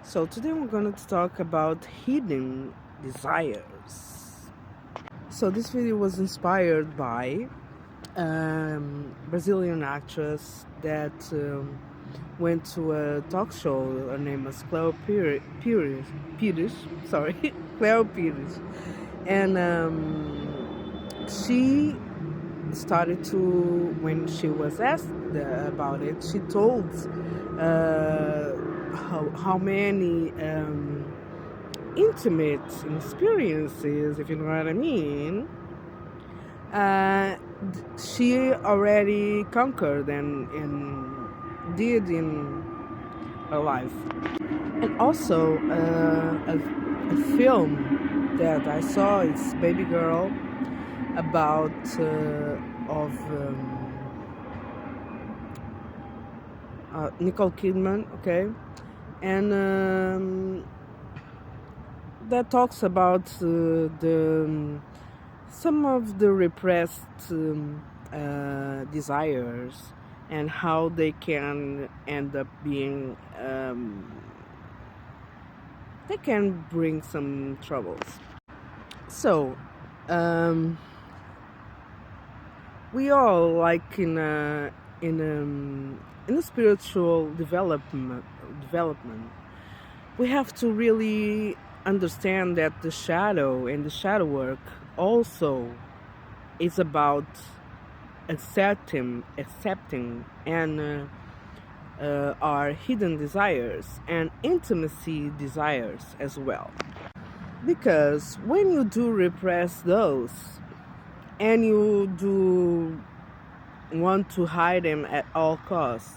So today we're going to talk about hidden desires. So this video was inspired by Brazilian actress that went to a talk show. Her name was Cleo Pires. Sorry, Cleo Pires, and she started to, when she was asked about it, she told how many intimate experiences, if you know what I mean, uh, she already conquered and did in her life. And also, a film that I saw is Baby Girl, about of Nicole Kidman, okay, and that talks about some of the repressed desires and how they can end up being they can bring some troubles. So we all, like in a spiritual development, we have to really understand that the shadow and the shadow work also is about accepting and our hidden desires and intimacy desires as well. Because when you do repress those and you do want to hide them at all costs,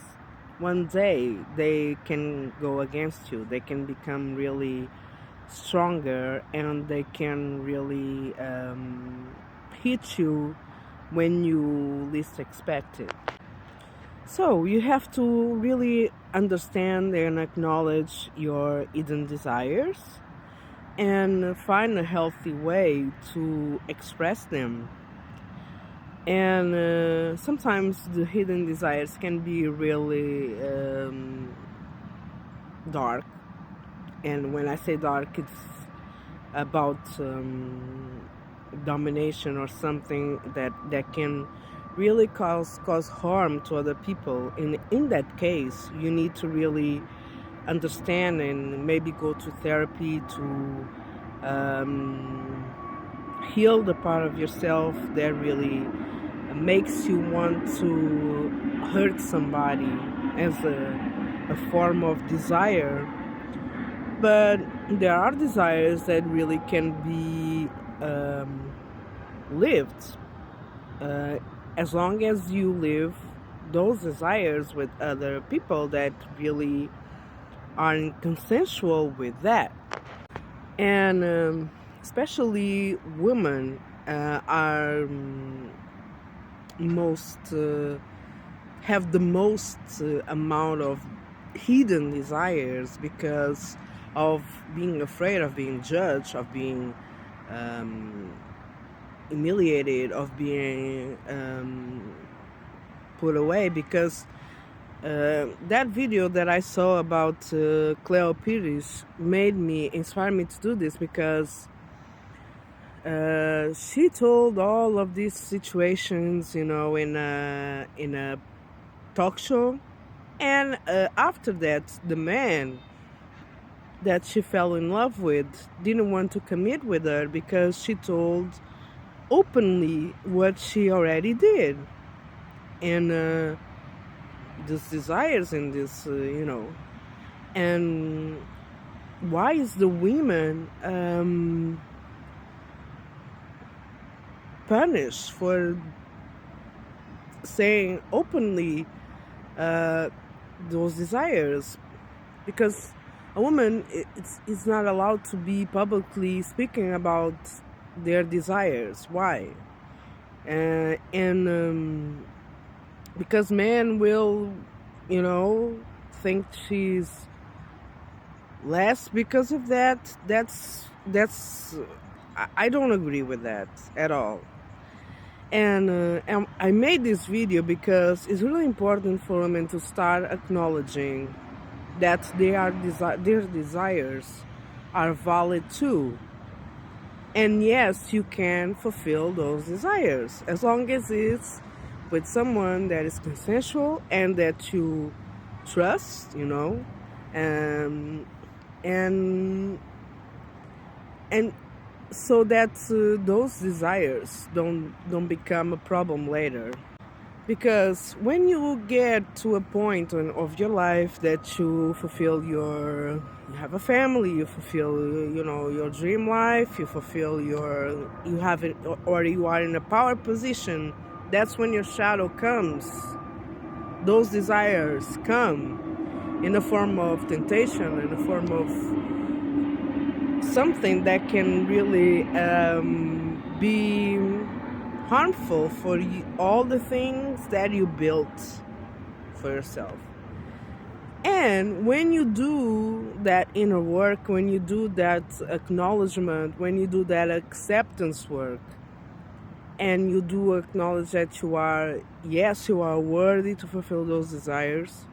one day they can go against you. They can become really stronger and they can really hit you when you least expect it. So you have to really understand and acknowledge your hidden desires and find a healthy way to express them. And sometimes the hidden desires can be really dark. And when I say dark, it's about domination or something that can really cause harm to other people. In that case, you need to really understand and maybe go to therapy to heal the part of yourself that really makes you want to hurt somebody as a form of desire. But there are desires that really can be lived as long as you live those desires with other people that really are consensual with that. And especially women are most have the most amount of hidden desires because of being afraid of being judged, of being humiliated, of being put away. Because that video that I saw about Cleo Pires inspired me to do this, because she told all of these situations, in a talk show, and after that, the man that she fell in love with didn't want to commit with her because she told openly what she already did, and these desires in this, and why is the women punished for saying openly those desires? Because a woman is not allowed to be publicly speaking about their desires. Why? And because men will, think she's less because of that. That's I don't agree with that at all. And I made this video because it's really important for women to start acknowledging that their desires are valid too. And yes, you can fulfill those desires as long as it's with someone that is consensual and that you trust, um, and and so that those desires don't become a problem later. Because when you get to a point of your life that you fulfill you have a family, you fulfill, your dream life, you fulfill you have it, or you are in a power position, that's when your shadow comes. Those desires come in the form of temptation, in the form of something that can really be harmful for all the things that you built for yourself. And when you do that inner work, when you do that acknowledgement, when you do that acceptance work, and you do acknowledge that you are worthy to fulfill those desires,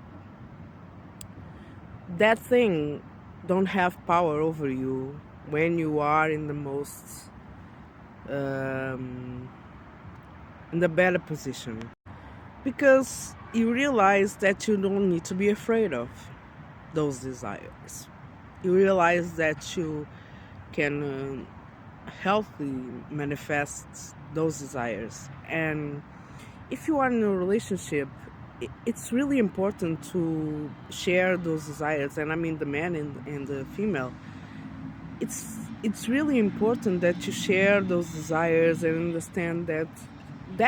that thing don't have power over you when you are in the most in the better position, because you realize that you don't need to be afraid of those desires. You realize that you can healthily manifest those desires. And if you are in a relationship, it's really important to share those desires, and I mean the man and the female. It's really important that you share those desires and understand that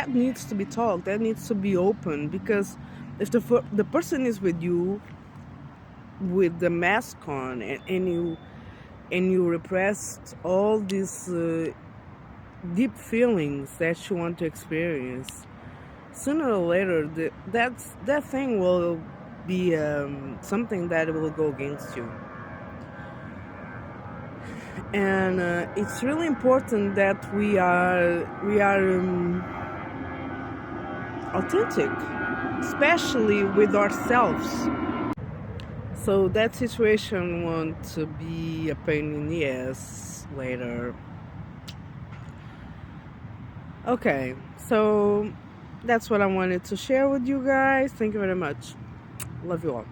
needs to be talked, that needs to be open, because if the person is with you with the mask on, and you repressed all these deep feelings that you want to experience, sooner or later that thing will be something that will go against you. And it's really important that we are authentic, especially with ourselves. So that situation won't be a pain in the ass later. Okay, so that's what I wanted to share with you guys. Thank you very much. Love you all.